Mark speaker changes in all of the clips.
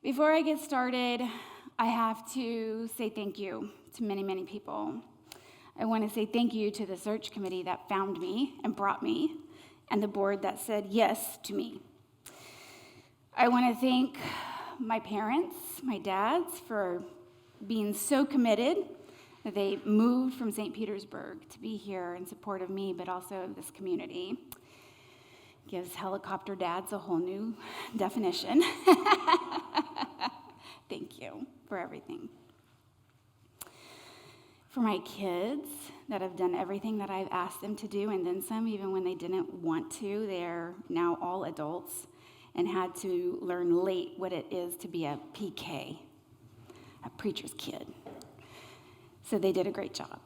Speaker 1: Before I get started, I have to say thank you to many, many people. I want to say thank you to the search committee that found me and brought me, and the board that said yes to me. I want to thank my parents, my dads, for being so committed that they moved from St. Petersburg to be here in support of me, but also of this community. Gives helicopter dads a whole new definition. Thank you for everything. For my kids that have done everything that I've asked them to do, and then some, even when they didn't want to. They're now all adults and had to learn late what it is to be a PK, a preacher's kid. So they did a great job.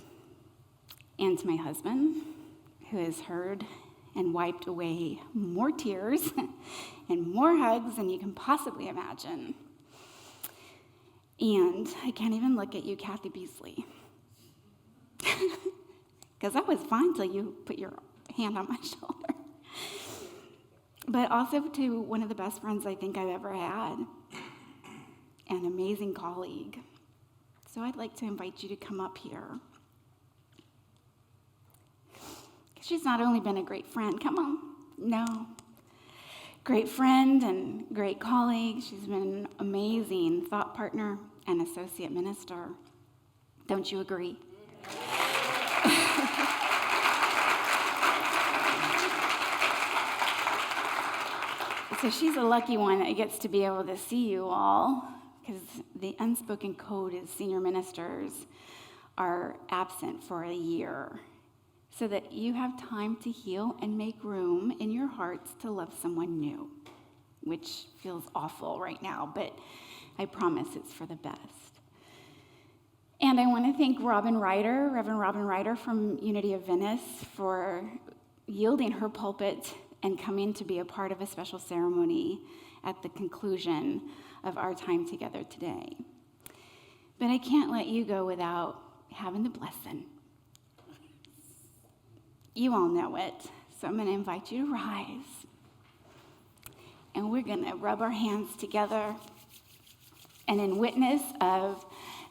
Speaker 1: And to my husband, who has heard and wiped away more tears and more hugs than you can possibly imagine. And I can't even look at you, Kathy Beasley. Because I was fine till you put your hand on my shoulder. But also to one of the best friends I think I've ever had, an amazing colleague. So I'd like to invite you to come up here. She's not only been a great friend, come on, no. Great friend and great colleague. She's been an amazing thought partner and associate minister. Don't you agree? So she's a lucky one that gets to be able to see you all, because the unspoken code is senior ministers are absent for a year, so that you have time to heal and make room in your hearts to love someone new, which feels awful right now, but I promise it's for the best. And I want to thank Reverend Robin Ryder from Unity of Venice, for yielding her pulpit and coming to be a part of a special ceremony at the conclusion of our time together today. But I can't let you go without having the blessing. You all know it, so I'm going to invite you to rise. And we're going to rub our hands together. And in witness of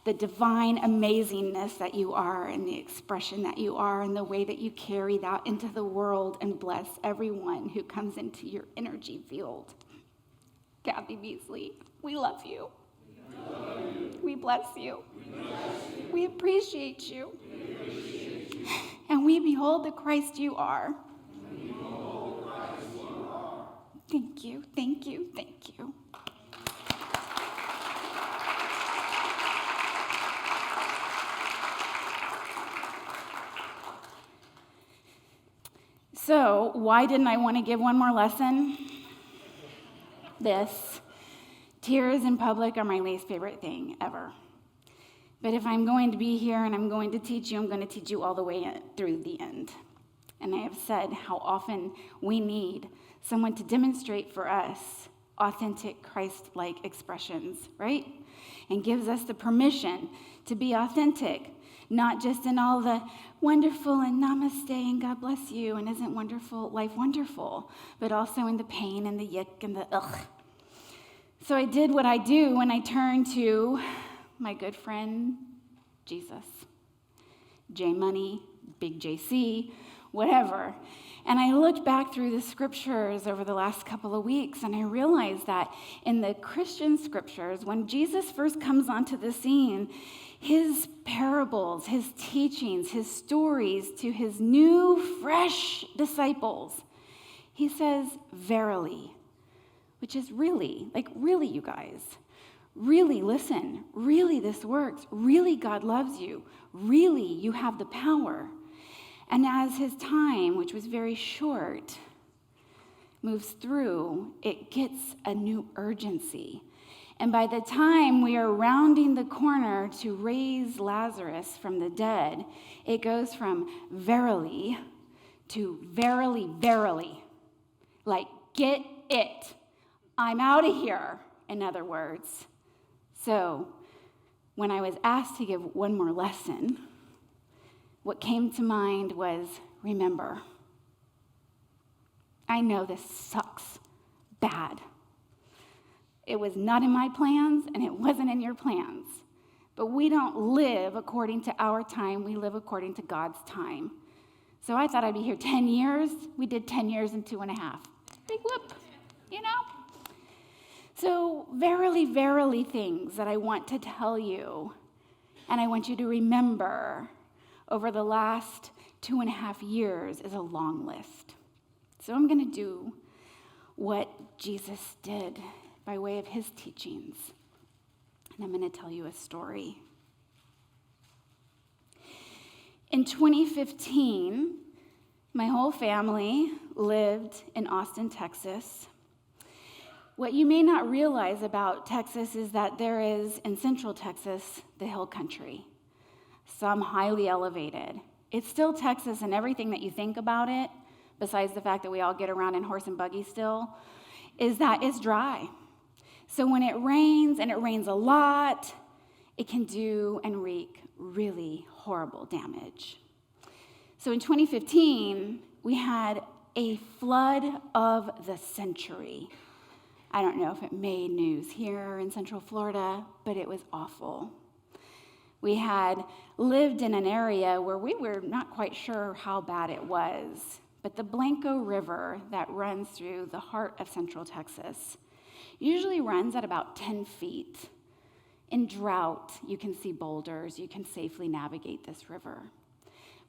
Speaker 1: the divine amazingness that you are, and the expression that you are, and the way that you carry that into the world and bless everyone who comes into your energy field. Kathy Beasley, we love you. We bless you. We appreciate you. And we behold the Christ you are. Thank you, thank you, thank you. So, why didn't I want to give one more lesson? This. Tears in public are my least favorite thing ever. But if I'm going to be here and I'm going to teach you, I'm going to teach you all the way through the end. And I have said how often we need someone to demonstrate for us authentic Christ-like expressions, right? And gives us the permission to be authentic, not just in all the wonderful and namaste and God bless you and isn't wonderful life wonderful, but also in the pain and the yick and the ugh. So I did what I do when I turn to my good friend, Jesus. J Money, Big JC, whatever. And I looked back through the scriptures over the last couple of weeks, and I realized that in the Christian scriptures, when Jesus first comes onto the scene, his parables, his teachings, his stories to his new, fresh disciples, he says, verily, which is really, like really, you guys. Really, listen. Really, this works. Really, God loves you. Really, you have the power. And as his time, which was very short, moves through, it gets a new urgency. And by the time we are rounding the corner to raise Lazarus from the dead, it goes from verily to verily, verily. Like, get it. I'm out of here, in other words. So, when I was asked to give one more lesson, what came to mind was, remember. I know this sucks bad. It was not in my plans, and it wasn't in your plans. But we don't live according to our time. We live according to God's time. So I thought I'd be here 10 years. We did 10 years and 2.5. Big whoop, you know? So verily, verily things that I want to tell you, and I want you to remember over the last 2.5 years is a long list. So I'm going to do what Jesus did by way of his teachings. And I'm going to tell you a story. In 2015, my whole family lived in Austin, Texas. What you may not realize about Texas is that there is, in central Texas, the hill country, some highly elevated. It's still Texas and everything that you think about it, besides the fact that we all get around in horse and buggy still, is that it's dry. So when it rains, and it rains a lot, it can do and wreak really horrible damage. So in 2015, we had a flood of the century. I don't know if it made news here in Central Florida, but it was awful. We had lived in an area where we were not quite sure how bad it was, but the Blanco River that runs through the heart of Central Texas usually runs at about 10 feet. In drought, you can see boulders, you can safely navigate this river.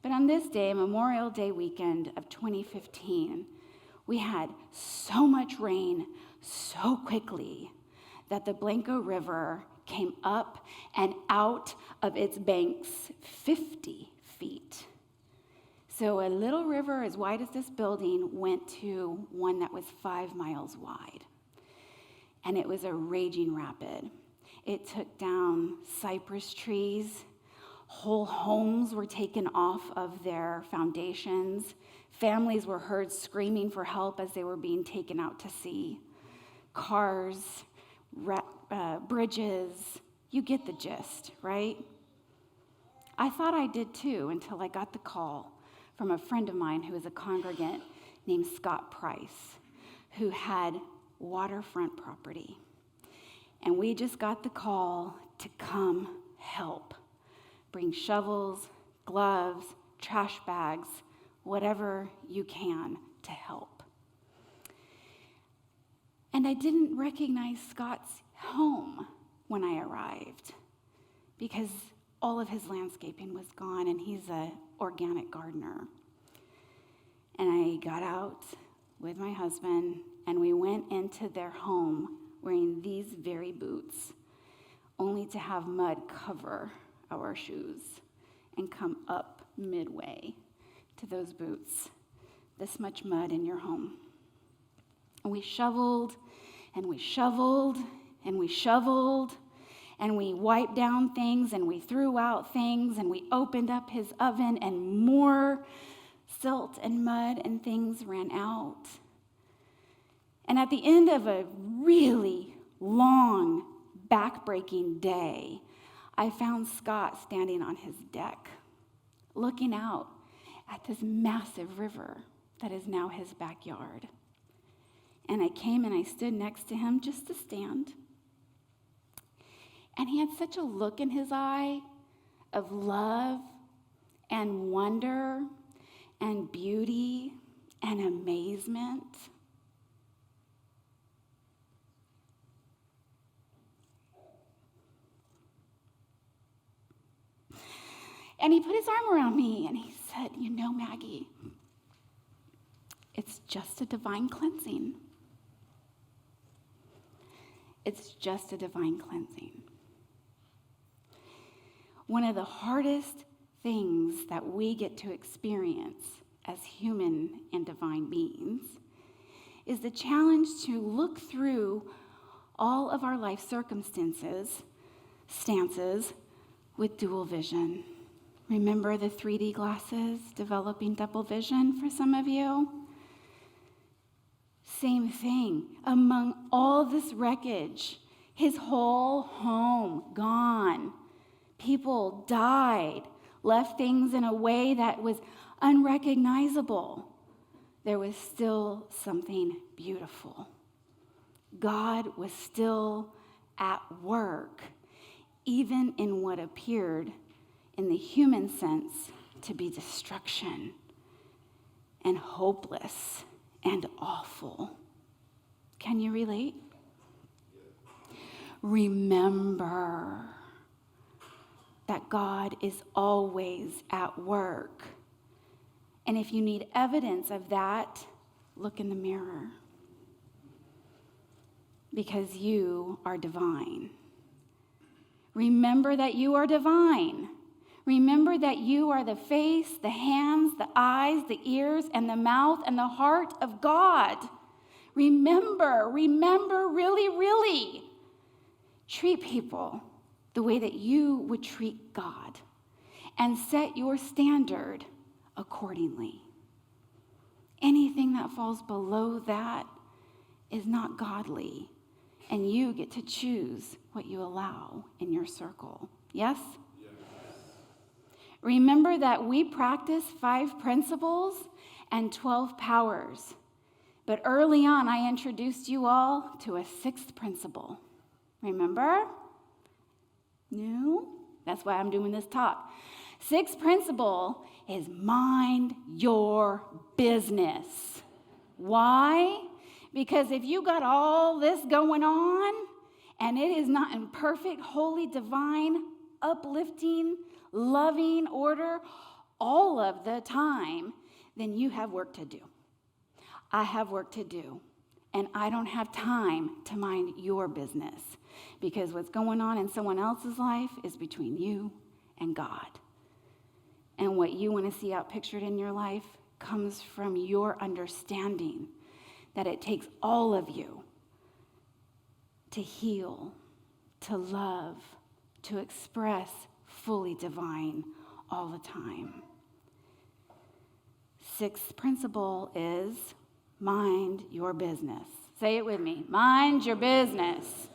Speaker 1: But on this day, Memorial Day weekend of 2015, we had so much rain so quickly that the Blanco River came up and out of its banks 50 feet. So a little river as wide as this building went to one that was 5 miles wide. And it was a raging rapid. It took down cypress trees. Whole homes were taken off of their foundations. Families were heard screaming for help as they were being taken out to sea. Cars, bridges, you get the gist, right? I thought I did too until I got the call from a friend of mine who was a congregant named Scott Price, who had waterfront property. And we just got the call to come help. Bring shovels, gloves, trash bags, whatever you can to help. And I didn't recognize Scott's home when I arrived because all of his landscaping was gone, and he's an organic gardener. And I got out with my husband, and we went into their home wearing these very boots, only to have mud cover our shoes and come up midway to those boots. This much mud in your home. And we shoveled, and we shoveled, and we shoveled, and we wiped down things, and we threw out things, and we opened up his oven, and more silt and mud and things ran out. And at the end of a really long, back-breaking day, I found Scott standing on his deck, looking out at this massive river that is now his backyard. And I came and I stood next to him just to stand. And he had such a look in his eye of love and wonder and beauty and amazement. And he put his arm around me and he said, "You know, Maggie, it's just a divine cleansing. It's just a divine cleansing." One of the hardest things that we get to experience as human and divine beings is the challenge to look through all of our life stances with dual vision. Remember the 3D glasses, developing double vision for some of you? Same thing. Among all this wreckage, his whole home gone. People died, left things in a way that was unrecognizable. There was still something beautiful God was still at work, even in what appeared in the human sense to be destruction and hopeless and awful. Can you relate? Remember that God is always at work. And if you need evidence of that, look in the mirror. Because you are divine. Remember that you are divine. Remember that you are the face, the hands, the eyes, the ears, and the mouth, and the heart of God. Remember, really, really. Treat people the way that you would treat God, and set your standard accordingly. Anything that falls below that is not godly, and you get to choose what you allow in your circle. Yes? Yes. Remember that we practice 5 principles and 12 powers. But early on, I introduced you all to a 6th principle. Remember? No? That's why I'm doing this talk. 6th principle is mind your business. Why? Because if you got all this going on and it is not in perfect, holy, divine, uplifting, loving order all of the time, then you have work to do. I have work to do, and I don't have time to mind your business, because what's going on in someone else's life is between you and God. And what you want to see outpictured in your life comes from your understanding that it takes all of you to heal, to love, to express fully divine all the time. 6th principle is mind your business. Say it with me. Mind your business.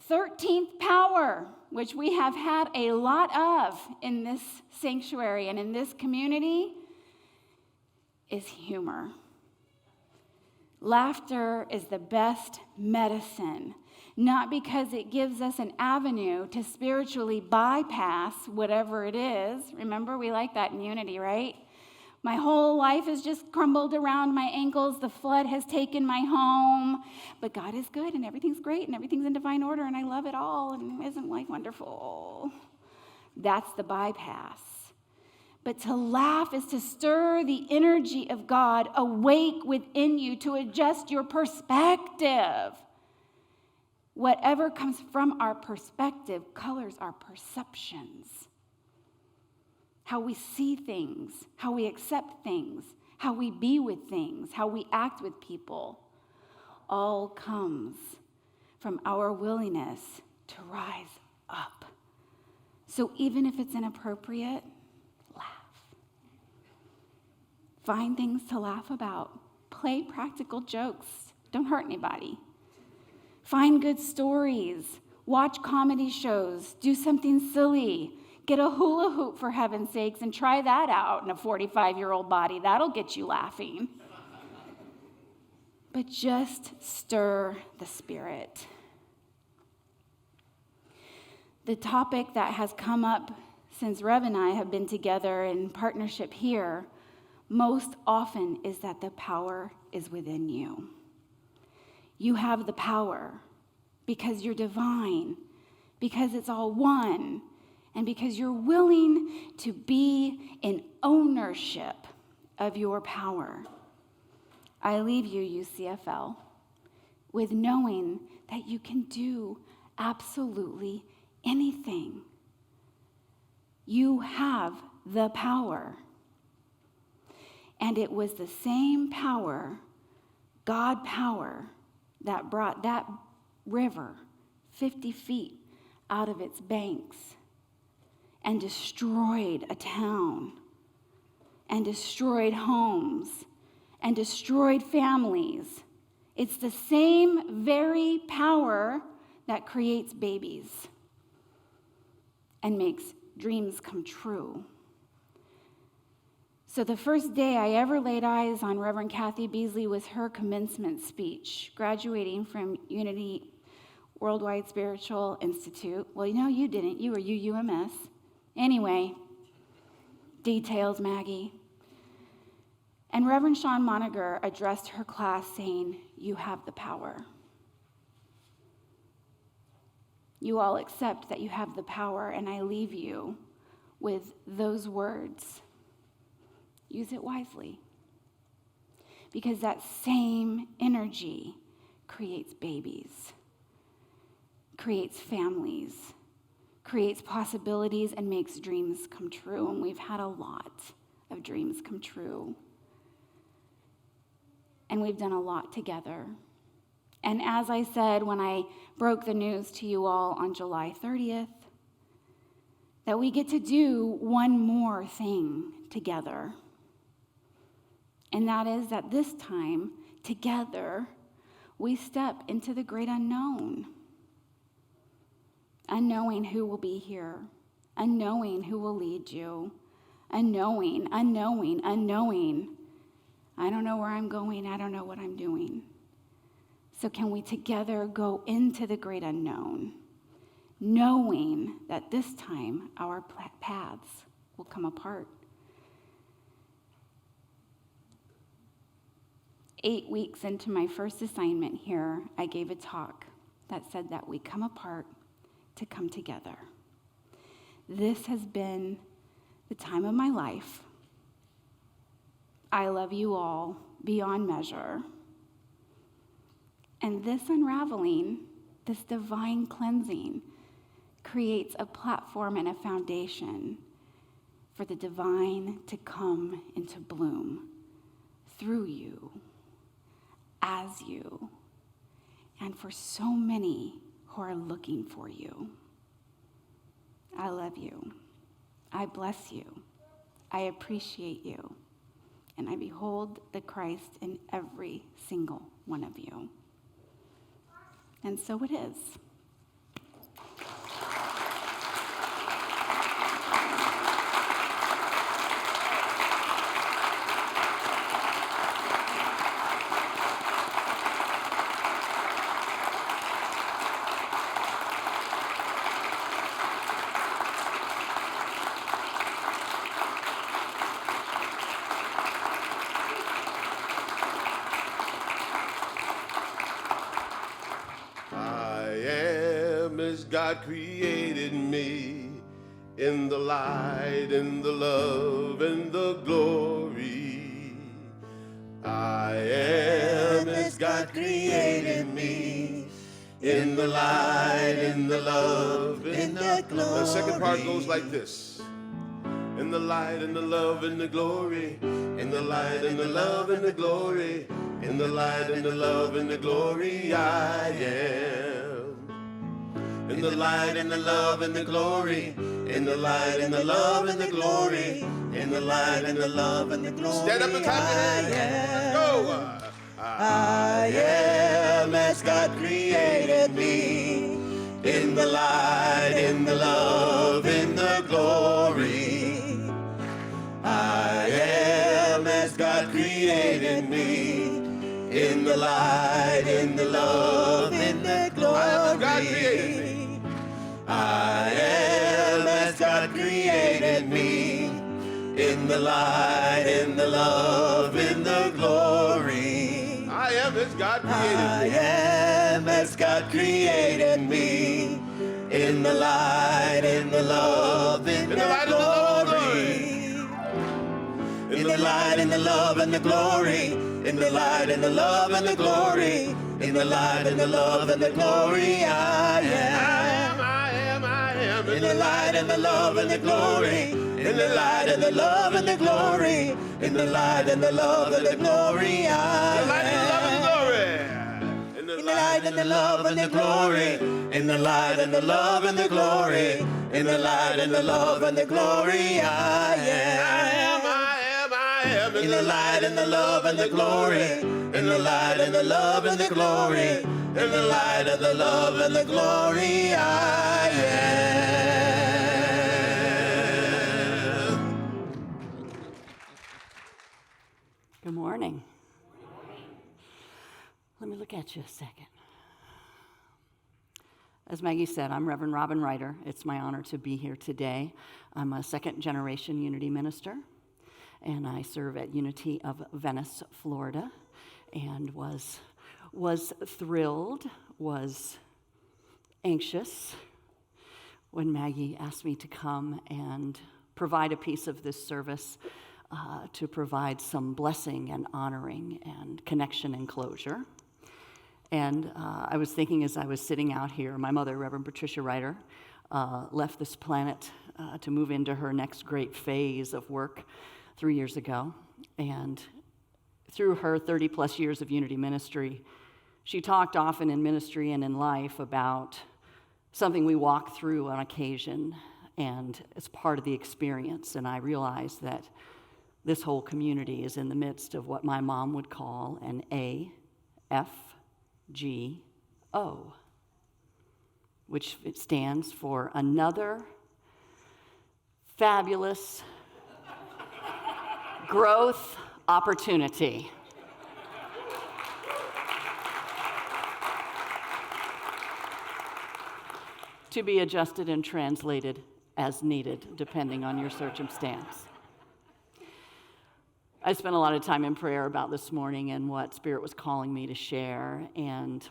Speaker 1: 13th power, which we have had a lot of in this sanctuary and in this community, is humor. Laughter is the best medicine, not because it gives us an avenue to spiritually bypass whatever it is. Remember, we like that in unity, right? My whole life is just crumbled around my ankles. The flood has taken my home. But God is good, and everything's great, and everything's in divine order, and I love it all, and isn't life wonderful? That's the bypass. But to laugh is to stir the energy of God awake within you, to adjust your perspective. Whatever comes from our perspective colors our perceptions. How we see things, how we accept things, how we be with things, how we act with people, all comes from our willingness to rise up. So even if it's inappropriate, laugh. Find things to laugh about. Play practical jokes. Don't hurt anybody. Find good stories. Watch comedy shows. Do something silly. Get a hula hoop, for heaven's sakes, and try that out in a 45-year-old body. That'll get you laughing. But just stir the spirit. The topic that has come up since Rev and I have been together in partnership here most often is that the power is within you. You have the power because you're divine, because it's all one, and because you're willing to be in ownership of your power. I leave you, UCFL, with knowing that you can do absolutely anything. You have the power. And it was the same power, God power, that brought that river 50 feet out of its banks and destroyed a town and destroyed homes and destroyed families. It's the same very power that creates babies and makes dreams come true. So the first day I ever laid eyes on Reverend Kathy Beasley was her commencement speech, graduating from Unity Worldwide Spiritual Institute. Well, you didn't. You were UUMS. Anyway, details, Maggie. And Reverend Sean Moniger addressed her class saying, "You have the power. You all accept that you have the power, and I leave you with those words. Use it wisely, because that same energy creates babies, creates families, creates possibilities, and makes dreams come true." And we've had a lot of dreams come true. And we've done a lot together. And as I said when I broke the news to you all on July 30th, that we get to do one more thing together. And that is that this time, together, we step into the great unknown. Unknowing who will be here. Unknowing who will lead you. Unknowing. I don't know where I'm going. I don't know what I'm doing. So can we together go into the great unknown, knowing that this time our paths will come apart? 8 weeks into my first assignment here, I gave a talk that said that we come apart to come together. This has been the time of my life. I love you all beyond measure. And this unraveling, this divine cleansing, creates a platform and a foundation for the divine to come into bloom through you, as you, and for so many who are looking for you. I love you. I bless you. I appreciate you. And I behold the Christ in every single one of you. And so it is.
Speaker 2: God created me in the light, in the love, in the glory. I am as God created me in the light, in the love, in the glory. The second part goes like this. In the light, in the love, in the glory. In the light, in the love, in the glory. In the light, in the love, in the glory, I am. In the light, in the love, in the glory. In the light, in the love, in the glory. In the light, in the love, in the glory. Stand up and clap your hands. Go. I am as God created me. In the light, in the love, in the glory. I am as God created me. In the light, in the love, in the glory. I am God created me. I am as God created me. In the light, in the love, in the glory. I am as God created me. I am as God created me. In the light, in the love, in the glory. In the light, in the love, and the glory. In the light, in the love, and the glory. In the light, in the love, and the glory, I am. In the light, and the love, and the glory. In the light, and the love, and the glory. In the light, and the love, and the glory, I am. In the light, and the love, and the glory. In the light, and the love, and the glory. In the light, and the love, and the glory, I am. In the light, and the love, and the glory. In the light, and the love, and the glory. In the light, and the love, and the glory, I am.
Speaker 3: Let me look at you a second. As Maggie said, I'm Reverend Robin Ryder. It's my honor to be here today. I'm a second-generation Unity minister, and I serve at Unity of Venice, Florida, and was thrilled, was anxious when Maggie asked me to come and provide a piece of this service to provide some blessing and honoring and connection and closure. And I was thinking as I was sitting out here, my mother, Reverend Patricia Ryder, left this planet to move into her next great phase of work 3 years ago. And through her 30-plus years of Unity ministry, she talked often in ministry and in life about something we walk through on occasion and it's part of the experience. And I realized that this whole community is in the midst of what my mom would call an AFGO, which it stands for another fabulous growth opportunity. To be adjusted and translated as needed, depending on your circumstance. I spent a lot of time in prayer about this morning and what Spirit was calling me to share and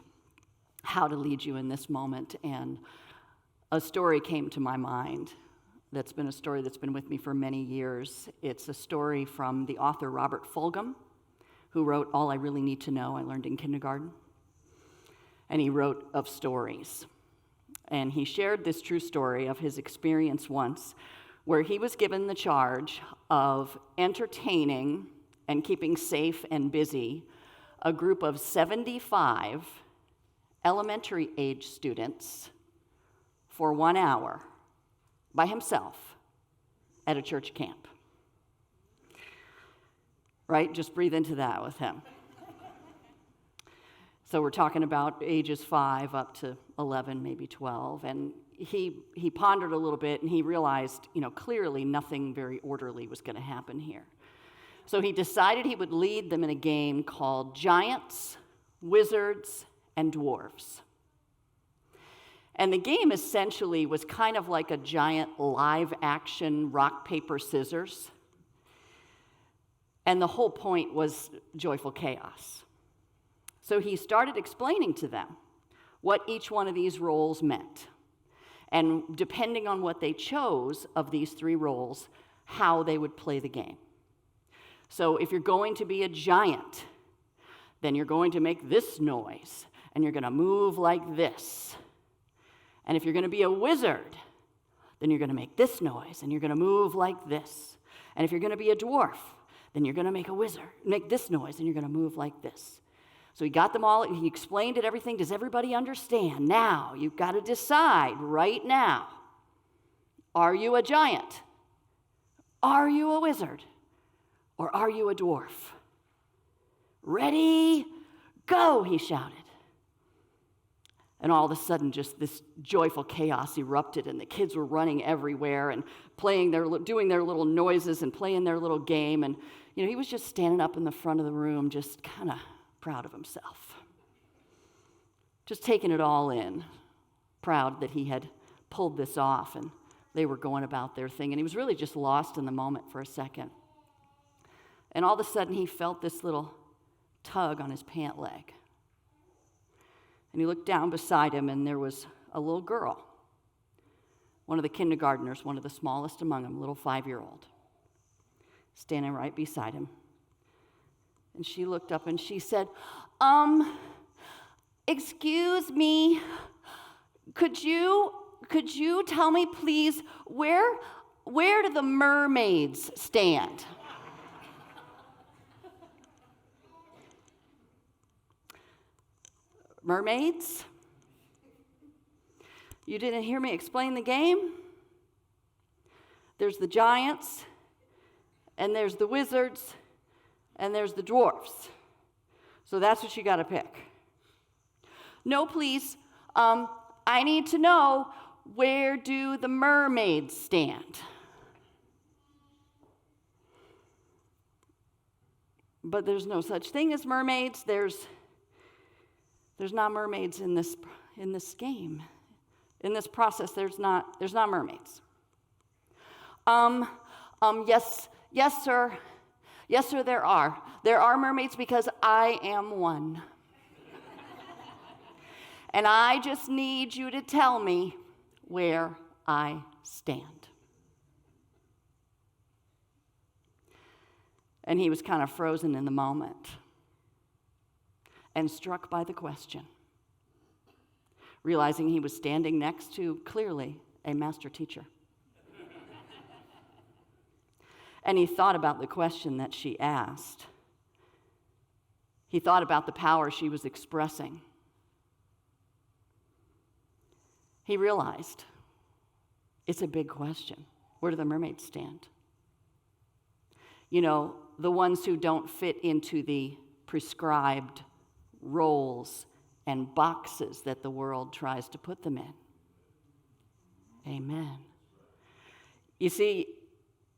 Speaker 3: how to lead you in this moment. And a story came to my mind that's been a story that's been with me for many years. It's a story from the author Robert Fulghum, who wrote All I Really Need to Know I Learned in Kindergarten. And he wrote of stories. And he shared this true story of his experience once where he was given the charge of entertaining and keeping safe and busy a group of 75 elementary age students for 1 hour by himself at a church camp. Right? Just breathe into that with him. So we're talking about ages 5 up to 11, maybe 12. And he pondered a little bit and he realized, clearly nothing very orderly was going to happen here. So he decided he would lead them in a game called Giants, Wizards, and Dwarves. And the game essentially was kind of like a giant live action rock, paper, scissors. And the whole point was joyful chaos. So he started explaining to them what each one of these roles meant. And depending on what they chose of these 3 roles, how they would play the game. So if you're going to be a giant, then you're going to make this noise, and you're going to move like this. And if you're going to be a wizard, then you're going to make this noise, and you're going to move like this. And if you're going to be a dwarf, then you're going to make this noise, and you're going to move like this. So he got them all, he explained it, everything. Does everybody understand? Now, you've got to decide right now. Are you a giant? Are you a wizard? Or are you a dwarf? Ready, go, he shouted. And all of a sudden, just this joyful chaos erupted, and the kids were running everywhere and doing their little noises and playing their little game. And, he was just standing up in the front of the room, just kind of proud of himself. Just taking it all in, proud that he had pulled this off and they were going about their thing. And he was really just lost in the moment for a second. And all of a sudden he felt this little tug on his pant leg. And he looked down beside him and there was a little girl, one of the kindergartners, one of the smallest among them, a little 5-year-old, standing right beside him. And she looked up and she said, excuse me, could you tell me please, where do the mermaids stand? Mermaids? You didn't hear me explain the game? There's the giants, and there's the wizards, and there's the dwarfs. So that's what you got to pick. No, please. I need to know, where do the mermaids stand? But there's no such thing as mermaids. There's There's not mermaids in this game. In this process, there's not mermaids. Yes, sir. Yes, sir, there are. There are mermaids because I am one. And I just need you to tell me where I stand. And he was kind of frozen in the moment and struck by the question, realizing he was standing next to, clearly, a master teacher. And he thought about the question that she asked. He thought about the power she was expressing. He realized it's a big question. Where do the mermaids stand? You know, the ones who don't fit into the prescribed roles and boxes that the world tries to put them in. Amen. You see,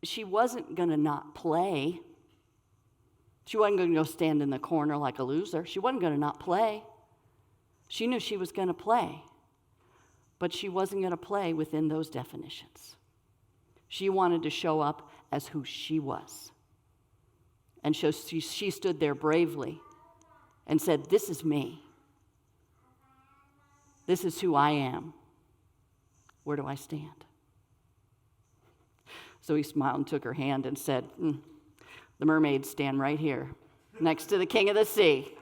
Speaker 3: she wasn't going to not play. She wasn't going to go stand in the corner like a loser. She wasn't going to not play. She knew she was going to play. But she wasn't going to play within those definitions. She wanted to show up as who she was. And so she stood there bravely and said, "This is me. This is who I am. Where do I stand?" So he smiled and took her hand and said, "The mermaids stand right here, next to the king of the sea."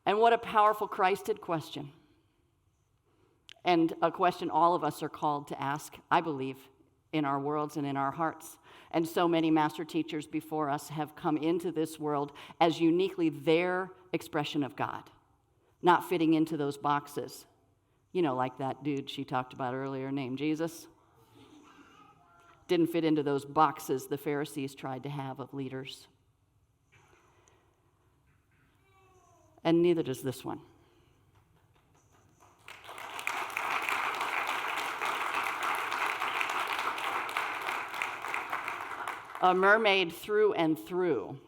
Speaker 3: And what a powerful Christed question. And a question all of us are called to ask, I believe, in our worlds and in our hearts. And so many master teachers before us have come into this world as uniquely their expression of God, not fitting into those boxes. You know, like that dude she talked about earlier named Jesus. Didn't fit into those boxes the Pharisees tried to have of leaders. And neither does this one. A mermaid through and through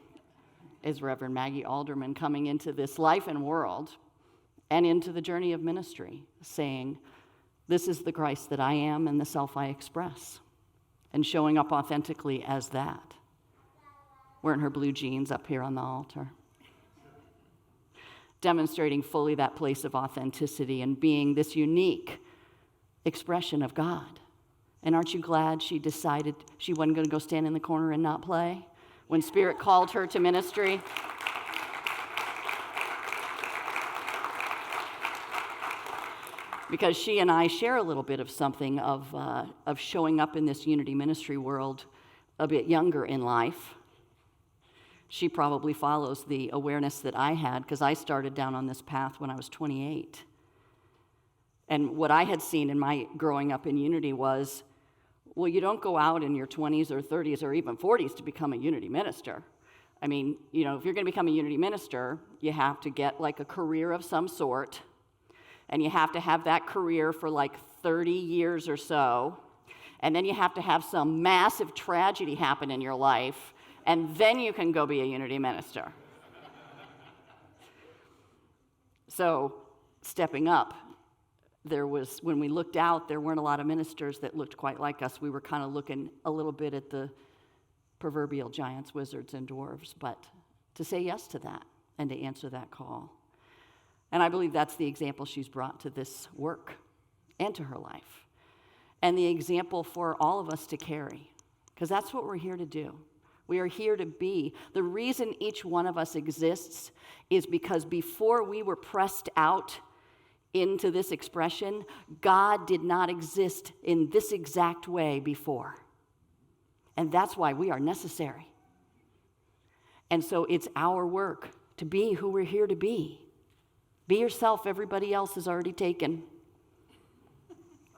Speaker 3: is Reverend Maggie Alderman, coming into this life and world and into the journey of ministry, saying, "This is the Christ that I am and the self I express," and showing up authentically as that. Wearing her blue jeans up here on the altar. Demonstrating fully that place of authenticity and being this unique expression of God. And aren't you glad she decided she wasn't going to go stand in the corner and not play when Spirit called her to ministry? Because she and I share a little bit of something of showing up in this unity ministry world a bit younger in life. She probably follows the awareness that I had, because I started down on this path when I was 28. And what I had seen in my growing up in unity was, well, you don't go out in your 20s or 30s or even 40s to become a unity minister. I mean, you know, if you're going to become a unity minister, you have to get like a career of some sort, and you have to have that career for like 30 years or so, and then you have to have some massive tragedy happen in your life, and then you can go be a unity minister. So, stepping up, when we looked out, there weren't a lot of ministers that looked quite like us. We were kind of looking a little bit at the proverbial giants, wizards, and dwarves, but to say yes to that and to answer that call. And I believe that's the example she's brought to this work and to her life, and the example for all of us to carry, because that's what we're here to do. We are here to be. The reason each one of us exists is because before we were pressed out into this expression, God did not exist in this exact way before. And that's why we are necessary. And so it's our work to be who we're here to be. Be yourself, everybody else is already taken.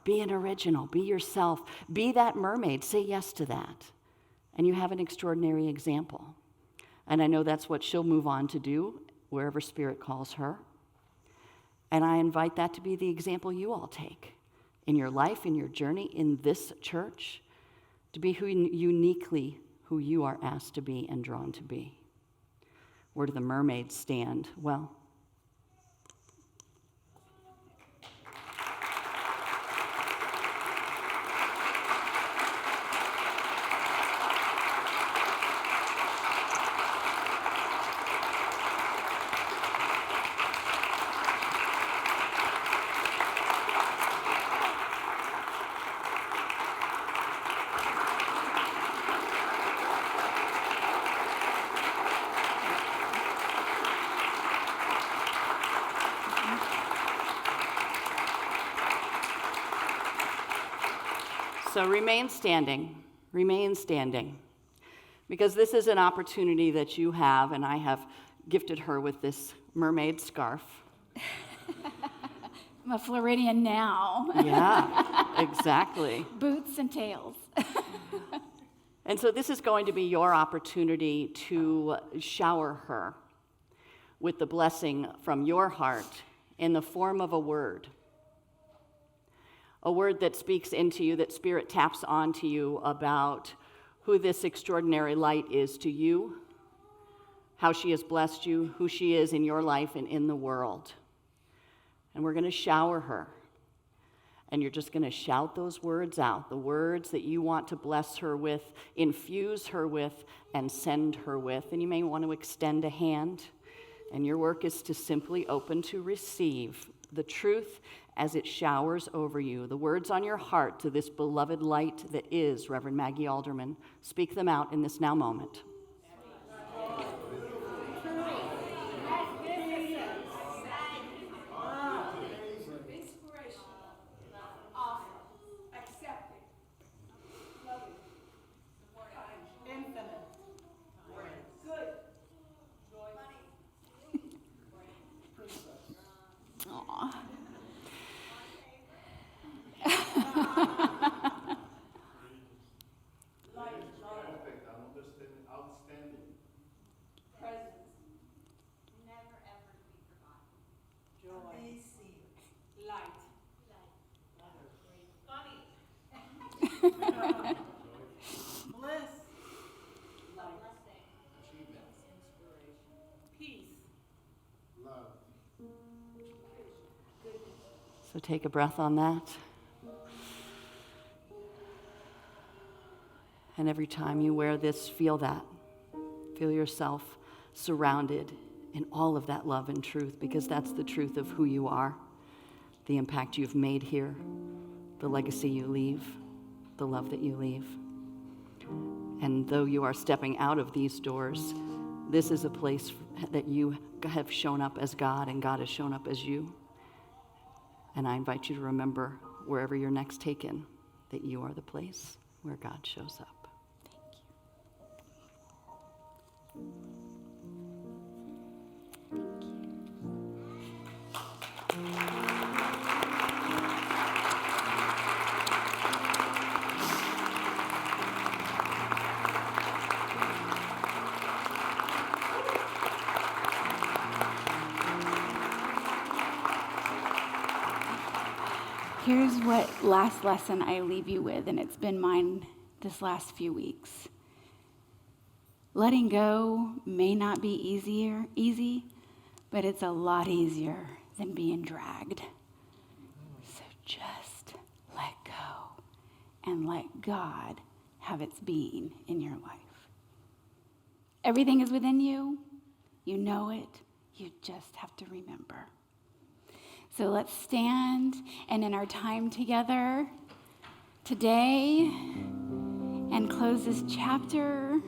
Speaker 3: Be an original, be yourself. Be that mermaid, say yes to that. And you have an extraordinary example. And I know that's what she'll move on to do wherever Spirit calls her. And I invite that to be the example you all take in your life, in your journey, in this church, to be uniquely who you are asked to be and drawn to be. Where do the mermaids stand? Well, so remain standing, because this is an opportunity that you have, and I have gifted her with this mermaid scarf.
Speaker 1: I'm a Floridian now.
Speaker 3: Yeah, exactly.
Speaker 1: Boots and tails.
Speaker 3: And so this is going to be your opportunity to shower her with the blessing from your heart in the form of a word that speaks into you, that Spirit taps onto you about who this extraordinary light is to you, how she has blessed you, who she is in your life and in the world. And we're going to shower her. And you're just going to shout those words out, the words that you want to bless her with, infuse her with, and send her with. And you may want to extend a hand. And your work is to simply open to receive the truth as it showers over you, the words on your heart to this beloved light that is Reverend Maggie Alderman. Speak them out in this now moment. So take a breath on that. And every time you wear this, feel that. Feel yourself surrounded in all of that love and truth, because that's the truth of who you are, the impact you've made here, the legacy you leave, the love that you leave. And though you are stepping out of these doors, this is a place that you have shown up as God, and God has shown up as you. And I invite you to remember, wherever you're next taken, that you are the place where God shows up.
Speaker 1: Here's what last lesson I leave you with, and it's been mine this last few weeks. Letting go may not be easy, but it's a lot easier than being dragged. So just let go and let God have its being in your life. Everything is within you. You know it. You just have to remember. So let's stand, and in our time together today, and close this chapter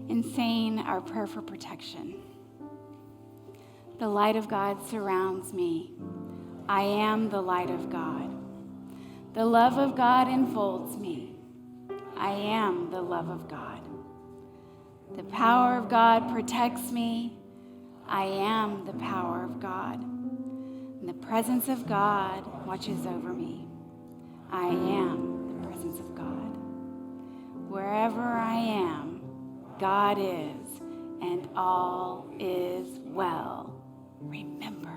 Speaker 1: in saying our prayer for protection. The light of God surrounds me. I am the light of God. The love of God enfolds me. I am the love of God. The power of God protects me. I am the power of God. And the presence of God watches over me. I am the presence of God. Wherever I am, God is, and all is well. Remember